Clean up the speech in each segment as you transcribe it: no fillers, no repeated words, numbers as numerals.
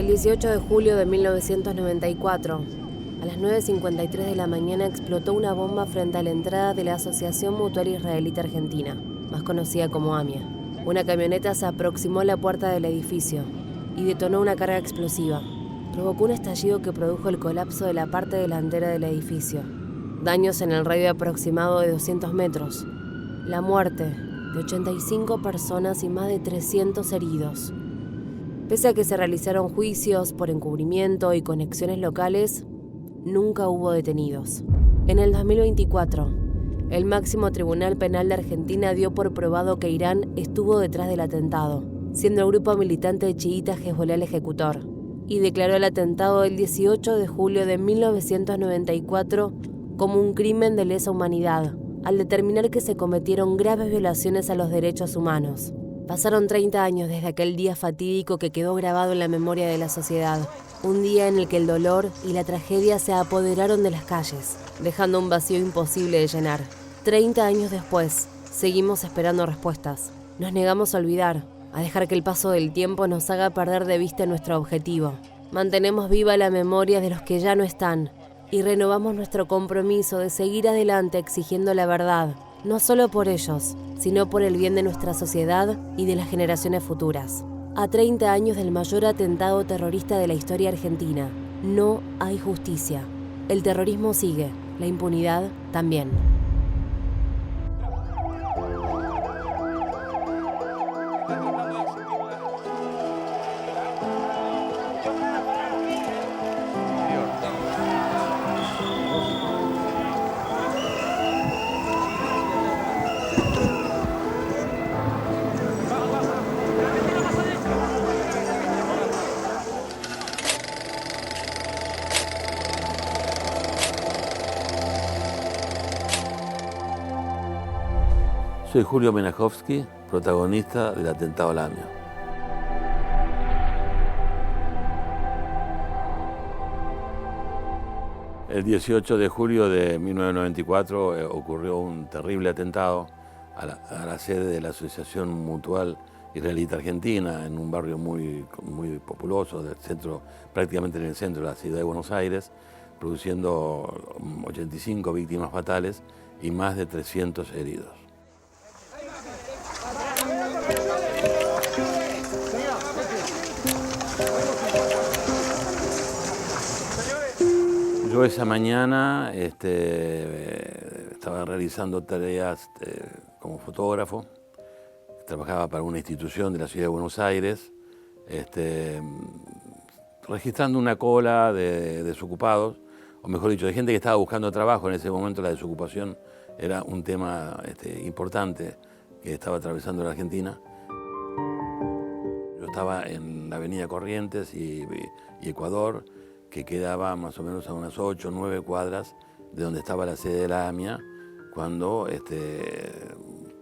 El 18 de julio de 1994, a las 9:53 de la mañana explotó una bomba frente a la entrada de la Asociación Mutual Israelita Argentina, más conocida como AMIA. Una camioneta se aproximó a la puerta del edificio y detonó una carga explosiva. Provocó un estallido que produjo el colapso de la parte delantera del edificio. Daños en el radio aproximado de 200 metros. La muerte de 85 personas y más de 300 heridos. Pese a que se realizaron juicios por encubrimiento y conexiones locales, nunca hubo detenidos. En el 2024, el máximo tribunal penal de Argentina dio por probado que Irán estuvo detrás del atentado, siendo el grupo militante chiita Hezbolá el ejecutor, y declaró el atentado del 18 de julio de 1994 como un crimen de lesa humanidad, al determinar que se cometieron graves violaciones a los derechos humanos. Pasaron 30 años desde aquel día fatídico que quedó grabado en la memoria de la sociedad. Un día en el que el dolor y la tragedia se apoderaron de las calles, dejando un vacío imposible de llenar. 30 años después, seguimos esperando respuestas. Nos negamos a olvidar, a dejar que el paso del tiempo nos haga perder de vista nuestro objetivo. Mantenemos viva la memoria de los que ya no están y renovamos nuestro compromiso de seguir adelante exigiendo la verdad, no solo por ellos, sino por el bien de nuestra sociedad y de las generaciones futuras. A 30 años del mayor atentado terrorista de la historia argentina, no hay justicia. El terrorismo sigue, la impunidad también. Soy Julio Menajovsky, protagonista del atentado a la AMIA. El 18 de julio de 1994 ocurrió un terrible atentado a la sede de la Asociación Mutual Israelita Argentina, en un barrio muy populoso, del centro, prácticamente en el centro de la ciudad de Buenos Aires, produciendo 85 víctimas fatales y más de 300 heridos. Yo esa mañana estaba realizando tareas como fotógrafo, trabajaba para una institución de la ciudad de Buenos Aires, registrando una cola de desocupados, o mejor dicho, de gente que estaba buscando trabajo. En ese momento la desocupación era un tema importante que estaba atravesando la Argentina. Yo estaba en la avenida Corrientes y Ecuador, que quedaba más o menos a unas 8 o 9 cuadras de donde estaba la sede de la AMIA, cuando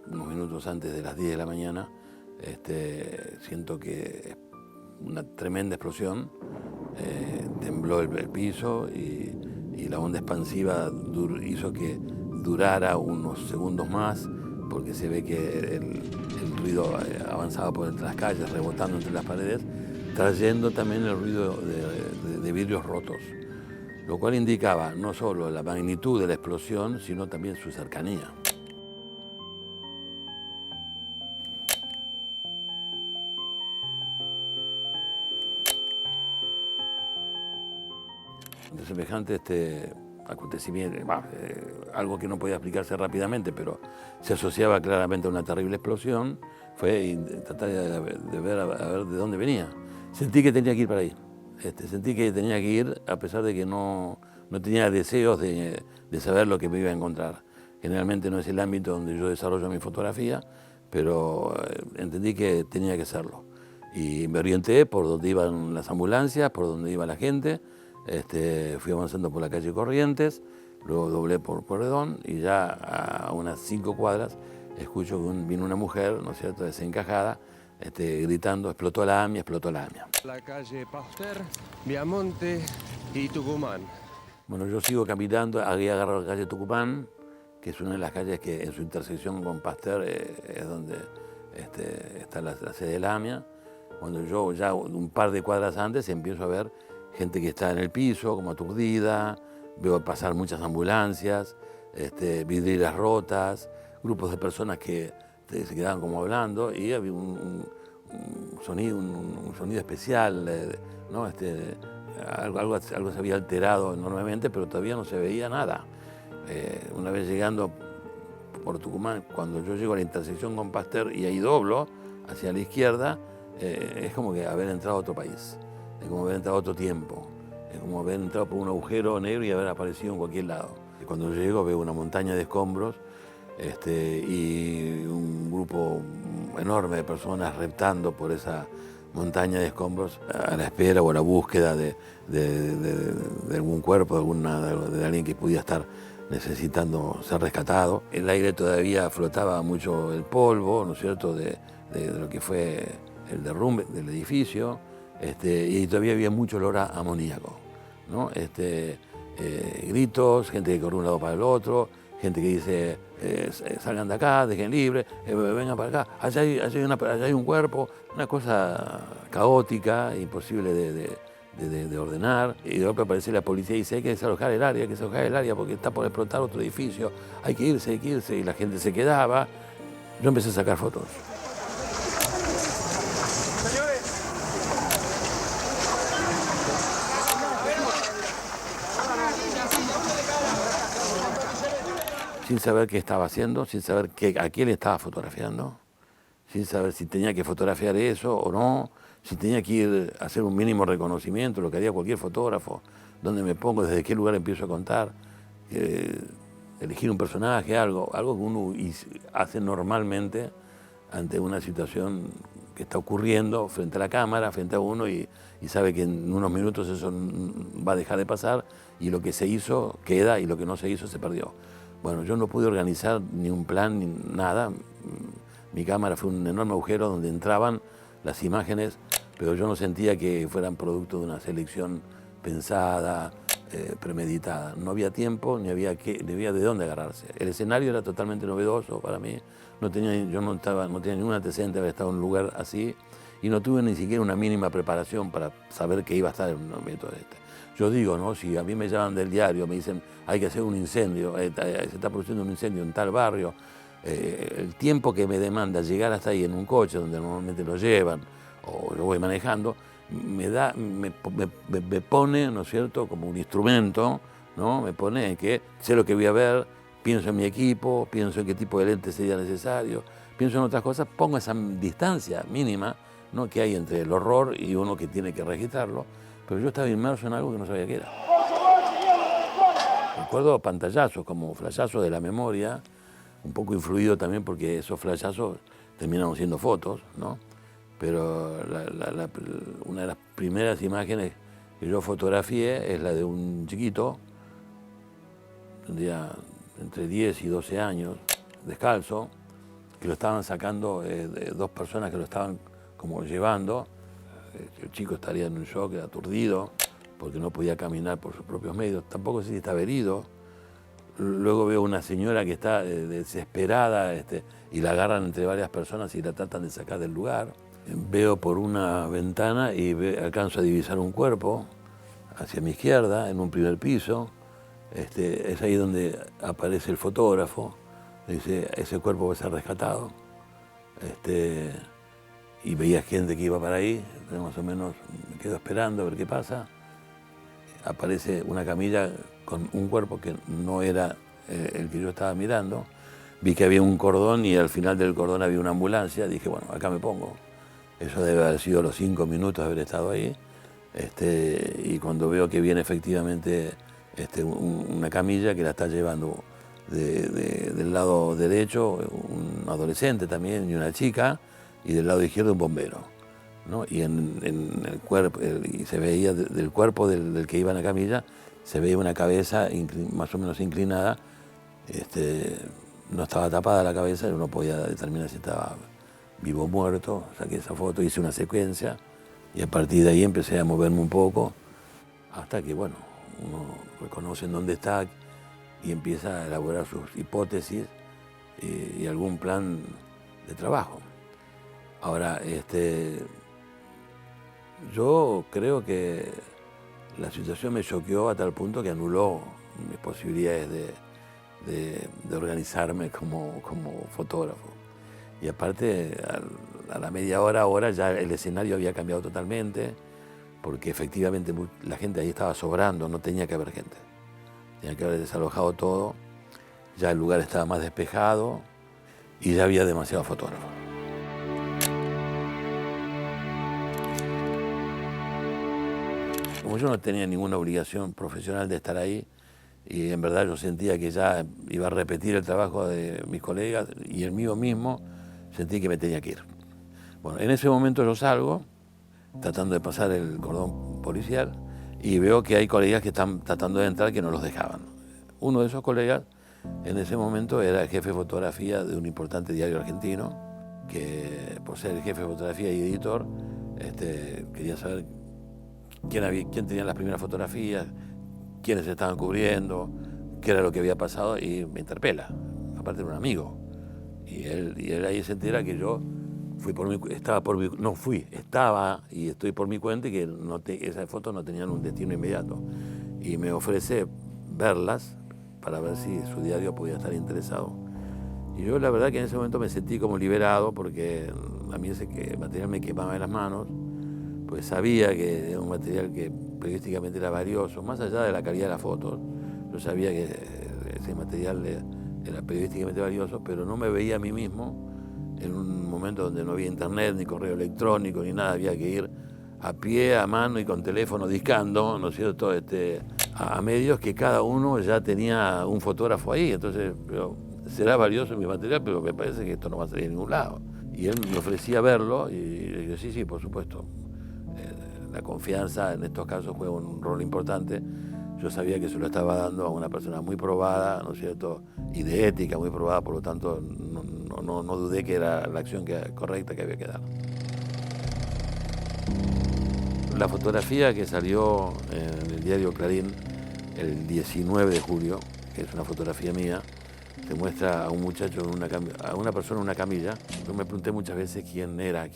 unos minutos antes de las 10 de la mañana siento que una tremenda explosión, tembló el piso y la onda expansiva hizo que durara unos segundos más, porque se ve que el ruido avanzaba por entre las calles, rebotando entre las paredes, trayendo también el ruido de vidrios rotos, lo cual indicaba no solo la magnitud de la explosión, sino también su cercanía. De semejante acontecimiento, algo que no podía explicarse rápidamente, pero se asociaba claramente a una terrible explosión, fue tratar de ver a ver de dónde venía. Sentí que tenía que ir para ahí. Sentí que tenía que ir a pesar de que no tenía deseos de saber lo que me iba a encontrar. Generalmente no es el ámbito donde yo desarrollo mi fotografía, pero entendí que tenía que hacerlo. Y me orienté por donde iban las ambulancias, por donde iba la gente. Fui avanzando por la calle Corrientes, luego doblé por Pueyrredón y ya a unas 5 cuadras escucho que vino una mujer, ¿no es cierto?, desencajada, gritando: explotó la AMIA, explotó la AMIA. La calle Pasteur, Viamonte y Tucumán. Bueno, yo sigo caminando, había agarrado la calle Tucumán, que es una de las calles que en su intersección con Pasteur es donde está la sede de la AMIA. Cuando yo ya un par de cuadras antes empiezo a ver gente que está en el piso, como aturdida, veo pasar muchas ambulancias, vidrieras rotas, grupos de personas que se quedaban como hablando, y había un sonido especial, ¿no? Algo se había alterado enormemente, pero todavía no se veía nada. Una vez llegando por Tucumán, cuando yo llego a la intersección con Pasteur y ahí doblo hacia la izquierda, es como que haber entrado a otro país, es como haber entrado a otro tiempo, es como haber entrado por un agujero negro y haber aparecido en cualquier lado. Cuando llego veo una montaña de escombros y un grupo enorme de personas reptando por esa montaña de escombros a la espera o a la búsqueda de algún cuerpo, de alguien que pudiera estar necesitando ser rescatado. El aire todavía flotaba mucho el polvo, ¿no es cierto?, de lo que fue el derrumbe del edificio, y todavía había mucho olor a amoníaco, ¿no? Gritos, gente que corre de un lado para el otro, gente que dice, salgan de acá, dejen libre, vengan para acá, allá hay un cuerpo, una cosa caótica, imposible de ordenar. Y de golpe aparece la policía y dice, hay que desalojar el área, porque está por explotar otro edificio, hay que irse, y la gente se quedaba. Yo empecé a sacar fotos. Sin saber qué estaba haciendo, sin saber a quién le estaba fotografiando, sin saber si tenía que fotografiar eso o no, si tenía que ir a hacer un mínimo reconocimiento, lo que haría cualquier fotógrafo, dónde me pongo, desde qué lugar empiezo a contar, elegir un personaje, algo que uno hace normalmente ante una situación que está ocurriendo frente a la cámara, frente a uno, y sabe que en unos minutos eso va a dejar de pasar, y lo que se hizo queda y lo que no se hizo se perdió. Bueno, yo no pude organizar ni un plan ni nada. Mi cámara fue un enorme agujero donde entraban las imágenes, pero yo no sentía que fueran producto de una selección pensada, premeditada. No había tiempo, ni había de dónde agarrarse. El escenario era totalmente novedoso para mí. No tenía ningún antecedente de haber estado en un lugar así, y no tuve ni siquiera una mínima preparación para saber que iba a estar en un momento de este. Yo digo, ¿no? Si a mí me llaman del diario, me dicen, hay que hacer un incendio, se está produciendo un incendio en tal barrio, el tiempo que me demanda llegar hasta ahí en un coche donde normalmente lo llevan, o lo voy manejando, me pone, ¿no es cierto?, como un instrumento, ¿no? Me pone en que sé lo que voy a ver, pienso en mi equipo, pienso en qué tipo de lente sería necesario, pienso en otras cosas, pongo esa distancia mínima, ¿no?, que hay entre el horror y uno que tiene que registrarlo, pero yo estaba inmerso en algo que no sabía qué era. Recuerdo pantallazos, como flashazos de la memoria, un poco influido también porque esos flashazos terminaron siendo fotos, ¿no? Pero una de las primeras imágenes que yo fotografié es la de un chiquito, tendría entre 10 y 12 años, descalzo, que lo estaban sacando de dos personas que lo estaban como llevando. El chico estaría en un shock, aturdido, porque no podía caminar por sus propios medios. Tampoco sé si estaba herido. Luego veo una señora que está desesperada, y la agarran entre varias personas y la tratan de sacar del lugar. Veo por una ventana y alcanzo a divisar un cuerpo hacia mi izquierda, en un primer piso. Es ahí donde aparece el fotógrafo. Dice, ese cuerpo va a ser rescatado. Y veía gente que iba para ahí, más o menos me quedo esperando a ver qué pasa. Aparece una camilla con un cuerpo que no era el que yo estaba mirando. Vi que había un cordón y al final del cordón había una ambulancia. Dije, bueno, acá me pongo. Eso debe haber sido los 5 minutos de haber estado ahí. Y cuando veo que viene efectivamente una camilla que la está llevando del lado derecho un adolescente también y una chica, y del lado izquierdo un bombero, ¿no? Y en el cuerpo, y se veía del cuerpo del que iba en la camilla, se veía una cabeza más o menos inclinada, no estaba tapada la cabeza, uno podía determinar si estaba vivo o muerto. Saqué esa foto, hice una secuencia, y a partir de ahí empecé a moverme un poco, hasta que, bueno, uno reconoce en dónde está y empieza a elaborar sus hipótesis y algún plan de trabajo. Ahora, Yo creo que la situación me choqueó a tal punto que anuló mis posibilidades de organizarme como fotógrafo. Y aparte, a la media hora ya el escenario había cambiado totalmente, porque efectivamente la gente ahí estaba sobrando, no tenía que haber gente. Tenía que haber desalojado todo, ya el lugar estaba más despejado y ya había demasiados fotógrafos. Como yo no tenía ninguna obligación profesional de estar ahí, y en verdad yo sentía que ya iba a repetir el trabajo de mis colegas y el mío mismo, sentí que me tenía que ir. Bueno, en ese momento yo salgo, tratando de pasar el cordón policial, y veo que hay colegas que están tratando de entrar que no los dejaban. Uno de esos colegas en ese momento era el jefe de fotografía de un importante diario argentino, que por ser el jefe de fotografía y editor, quería saber quién tenía las primeras fotografías, quiénes se estaban cubriendo, qué era lo que había pasado, y me interpela. Aparte era un amigo. Y él ahí se entera que yo estaba y estoy por mi cuenta, y que esas fotos no tenían un destino inmediato. Y me ofrece verlas para ver si su diario podía estar interesado. Y yo la verdad que en ese momento me sentí como liberado, porque a mí ese material me quemaba en las manos, pues sabía que era un material que periodísticamente era valioso, más allá de la calidad de las fotos. Yo sabía que ese material era periodísticamente valioso, pero no me veía a mí mismo en un momento donde no había internet, ni correo electrónico, ni nada. Había que ir a pie, a mano y con teléfono discando, ¿no es cierto?, a medios que cada uno ya tenía un fotógrafo ahí. Entonces, será valioso mi material, pero me parece que esto no va a salir a ningún lado. Y él me ofrecía verlo, y le digo, sí, por supuesto. La confianza en estos casos juega un rol importante. Yo sabía que se lo estaba dando a una persona muy probada, ¿no es cierto?, y de ética muy probada, por lo tanto no dudé que era la acción correcta que había que dar. La fotografía que salió en el diario Clarín el 19 de julio, que es una fotografía mía, te muestra a un muchacho, a una persona en una camilla. Yo me pregunté muchas veces quién era,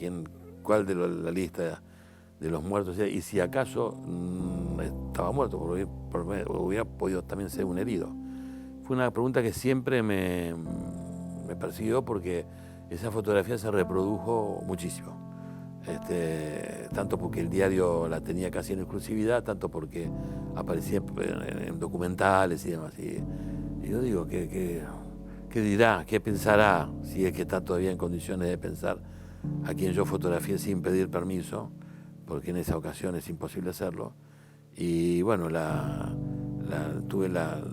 cuál de la lista de los muertos, y si acaso estaba muerto, porque hubiera podido también ser un herido. Fue una pregunta que siempre me persiguió, porque esa fotografía se reprodujo muchísimo. Tanto porque el diario la tenía casi en exclusividad, tanto porque aparecía en documentales y demás. Y yo digo, ¿qué dirá, qué pensará, si es que está todavía en condiciones de pensar, a quien yo fotografié sin pedir permiso, porque en esa ocasión es imposible hacerlo? Y bueno, tuve la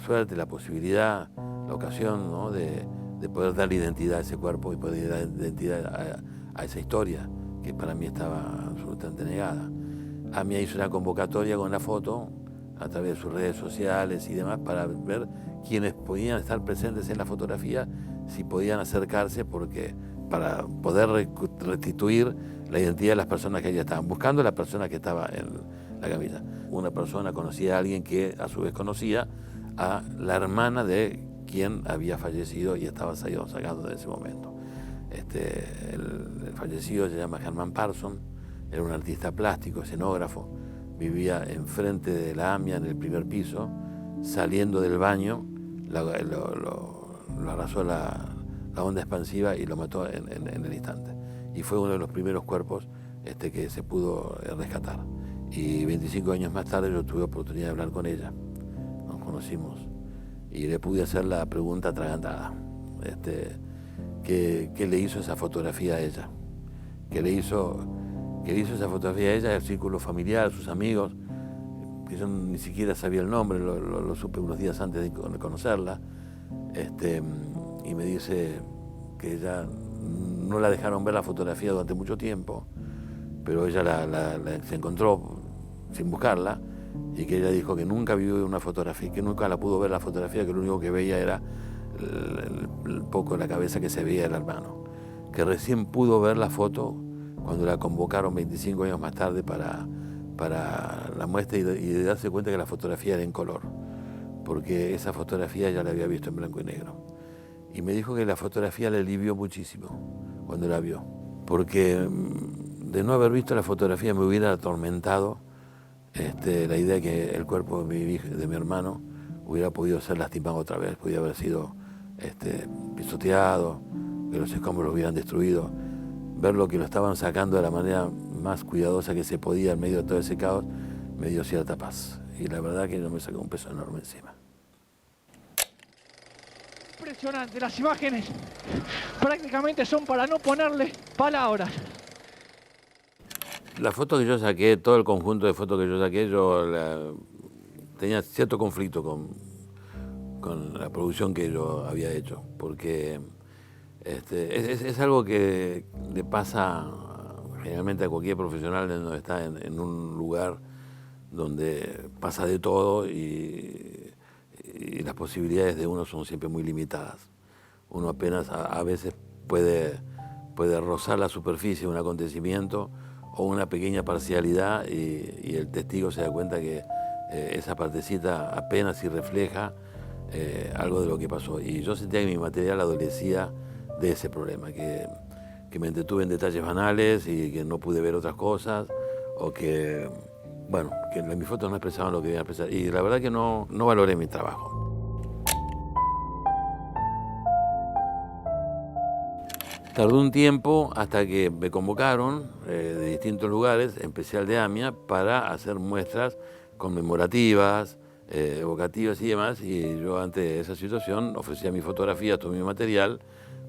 suerte, la posibilidad, la ocasión, ¿no?, de poder darle identidad a ese cuerpo y poder dar identidad a esa historia, que para mí estaba absolutamente negada. AMIA hizo una convocatoria con la foto a través de sus redes sociales y demás, para ver quiénes podían estar presentes en la fotografía, si podían acercarse, para poder restituir la identidad de las personas que allí estaban, buscando a la persona que estaba en la camilla. Una persona conocía a alguien que a su vez conocía a la hermana de quien había fallecido y estaba sacado de ese momento. El fallecido se llama Germán Parson, era un artista plástico, escenógrafo, vivía enfrente de la AMIA en el primer piso. Saliendo del baño, lo arrasó la onda expansiva y lo mató en el instante. Y fue uno de los primeros cuerpos que se pudo rescatar. Y 25 años más tarde yo tuve oportunidad de hablar con ella. Nos conocimos y le pude hacer la pregunta atragantada. ¿Qué le hizo esa fotografía a ella? ¿Qué le hizo esa fotografía a ella, al círculo familiar, a sus amigos? Que yo ni siquiera sabía el nombre, lo supe unos días antes de conocerla. Y me dice que ella no la dejaron ver la fotografía durante mucho tiempo, pero ella se encontró sin buscarla, y que ella dijo que nunca vio una fotografía, que nunca la pudo ver la fotografía, que lo único que veía era el poco de la cabeza que se veía del hermano, que recién pudo ver la foto cuando la convocaron 25 años más tarde para la muestra, y de darse cuenta que la fotografía era en color, porque esa fotografía ya la había visto en blanco y negro. Y me dijo que la fotografía le alivió muchísimo cuando la vio, porque de no haber visto la fotografía me hubiera atormentado la idea de que el cuerpo de mi hermano hubiera podido ser lastimado otra vez, podía haber sido pisoteado, que los escombros lo hubieran destruido. Verlo que lo estaban sacando de la manera más cuidadosa que se podía en medio de todo ese caos me dio cierta paz. Y la verdad que no me sacó un peso enorme encima. Impresionante, las imágenes prácticamente son para no ponerle palabras. La foto que yo saqué, todo el conjunto de fotos que yo saqué, tenía cierto conflicto con la producción que yo había hecho, porque es algo que le pasa generalmente a cualquier profesional donde está en un lugar donde pasa de todo y las posibilidades de uno son siempre muy limitadas. Uno apenas a veces puede rozar la superficie de un acontecimiento o una pequeña parcialidad y el testigo se da cuenta que esa partecita apenas si refleja algo de lo que pasó. Y yo sentía que mi material adolecía de ese problema, que me entretuve en detalles banales y que no pude ver otras cosas, o que, bueno, que mis fotos no expresaban lo que debían expresar. Y la verdad que no valoré mi trabajo. Tardó un tiempo hasta que me convocaron de distintos lugares, en especial de AMIA, para hacer muestras conmemorativas, evocativas y demás, y yo ante esa situación ofrecía mi fotografía, todo mi material,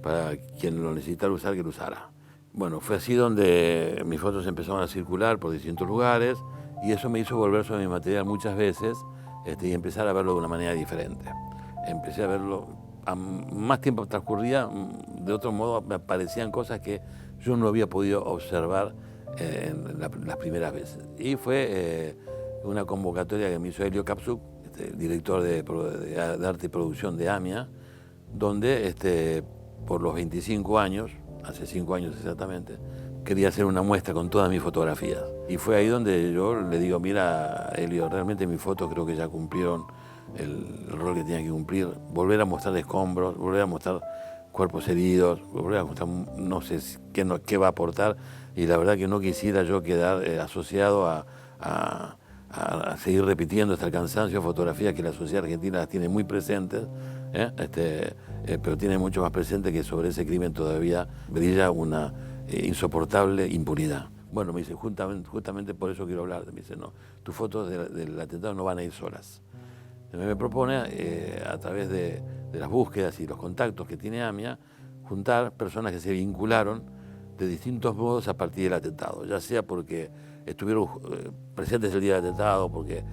para quien lo necesitara usar, que lo usara. Bueno, fue así donde mis fotos empezaron a circular por distintos lugares, y eso me hizo volver sobre mi material muchas veces y empezar a verlo de una manera diferente. Empecé a verlo, a más tiempo transcurría, de otro modo me aparecían cosas que yo no había podido observar en las primeras veces. Y fue una convocatoria que me hizo Helio Kapsuk, director de arte y producción de AMIA, donde por los 25 años, hace 5 años exactamente, quería hacer una muestra con todas mis fotografías. Y fue ahí donde yo le digo, mira, Helio, realmente mis fotos creo que ya cumplieron el rol que tenían que cumplir. Volver a mostrar escombros, volver a mostrar cuerpos heridos, volver a mostrar, no sé qué va a aportar. Y la verdad que no quisiera yo quedar asociado a seguir repitiendo hasta el cansancio fotografías que la sociedad argentina las tiene muy presentes, pero tiene mucho más presente que sobre ese crimen todavía brilla una insoportable impunidad. Bueno, me dice, justamente por eso quiero hablar. Me dice, no, tus fotos del atentado no van a ir solas. Me propone, a través de las búsquedas y los contactos que tiene AMIA, juntar personas que se vincularon de distintos modos a partir del atentado, ya sea porque estuvieron presentes el día del atentado, porque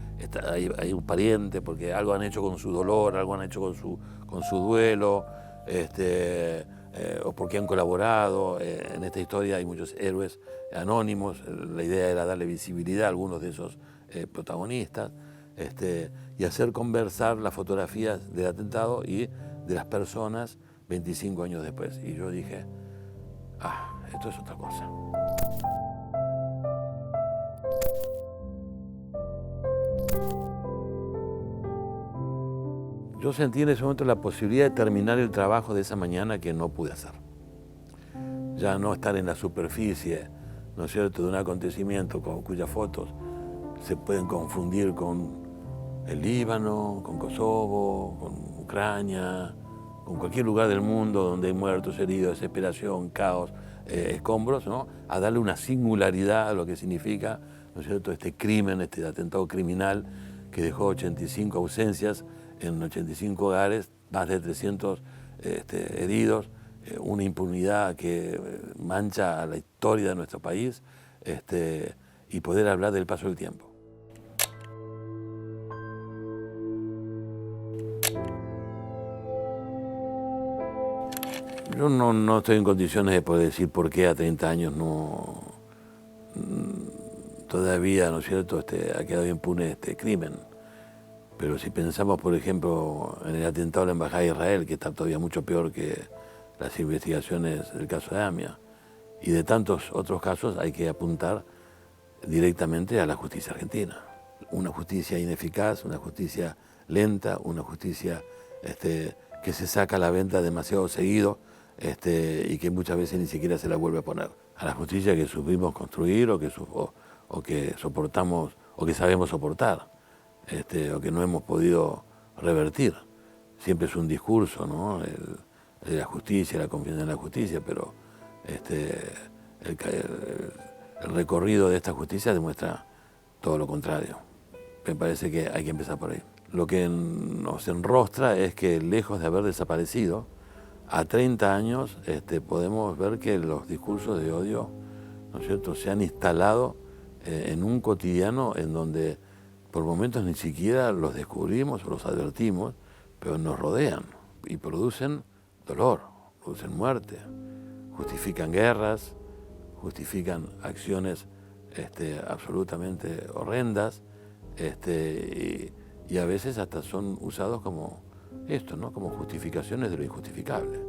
hay un pariente, porque algo han hecho con su dolor, algo han hecho con su duelo, o porque han colaborado. En esta historia hay muchos héroes anónimos. La idea era darle visibilidad a algunos de esos protagonistas, y hacer conversar las fotografías del atentado y de las personas 25 años después. Y yo dije, esto es otra cosa. Yo sentí en ese momento la posibilidad de terminar el trabajo de esa mañana que no pude hacer. Ya no estar en la superficie, ¿no es cierto?, de un acontecimiento cuyas fotos se pueden confundir con el Líbano, con Kosovo, con Ucrania, con cualquier lugar del mundo donde hay muertos, heridos, desesperación, caos, escombros, ¿no?, a darle una singularidad a lo que significa, ¿no es cierto?, este crimen, este atentado criminal que dejó 85 ausencias en 85 hogares, más de 300 heridos, una impunidad que mancha a la historia de nuestro país, y poder hablar del paso del tiempo. Yo no estoy en condiciones de poder decir por qué a 30 años todavía, ¿no es cierto?, ha quedado impune este crimen. Pero si pensamos, por ejemplo, en el atentado a la Embajada de Israel, que está todavía mucho peor que las investigaciones del caso de AMIA, y de tantos otros casos, hay que apuntar directamente a la justicia argentina. Una justicia ineficaz, una justicia lenta, una justicia que se saca a la venta demasiado seguido, y que muchas veces ni siquiera se la vuelve a poner. a la justicia que supimos construir o que soportamos o que sabemos soportar, o que no hemos podido revertir. Siempre es un discurso, ¿no? El de la justicia, la confianza en la justicia, pero el recorrido de esta justicia demuestra todo lo contrario. Me parece que hay que empezar por ahí. Lo que nos enrostra es que, lejos de haber desaparecido, a 30 años podemos ver que los discursos de odio, ¿no es cierto?, se han instalado en un cotidiano en donde por momentos ni siquiera los descubrimos o los advertimos, pero nos rodean y producen dolor, producen muerte, justifican guerras, justifican acciones absolutamente horrendas, y a veces hasta son usados como esto, ¿no?, como justificaciones de lo injustificable.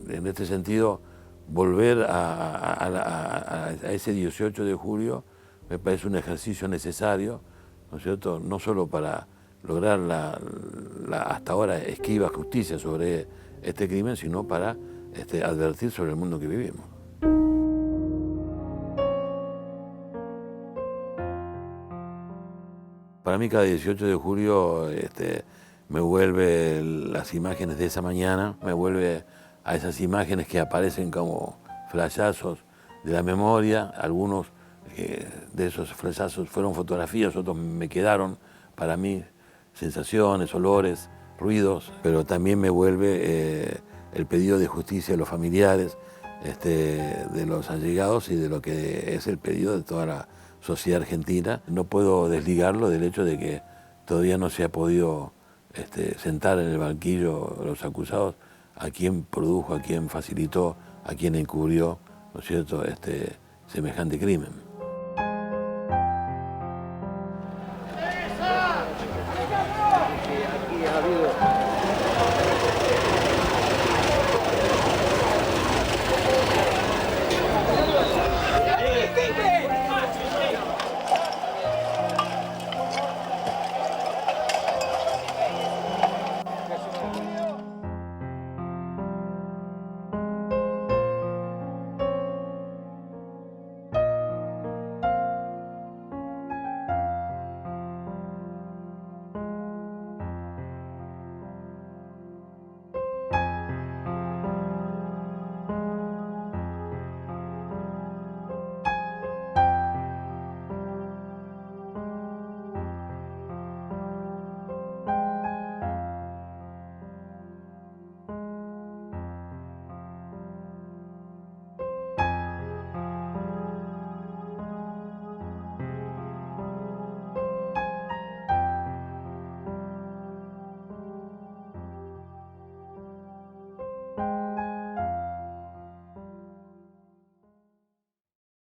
En este sentido, volver a ese 18 de julio me parece un ejercicio necesario, ¿no es cierto?, no solo para lograr la hasta ahora esquiva justicia sobre este crimen, sino para advertir sobre el mundo que vivimos. Para mí cada 18 de julio me vuelve las imágenes de esa mañana, me vuelve a esas imágenes que aparecen como flashazos de la memoria. Algunos de esos flashazos fueron fotografías, otros me quedaron para mí sensaciones, olores, ruidos, pero también me vuelve el pedido de justicia de los familiares, de los allegados y de lo que es el pedido de toda la sociedad argentina. No puedo desligarlo del hecho de que todavía no se ha podido sentar en el banquillo los acusados a quien produjo, a quien facilitó, a quien encubrió, ¿no es cierto?, semejante crimen.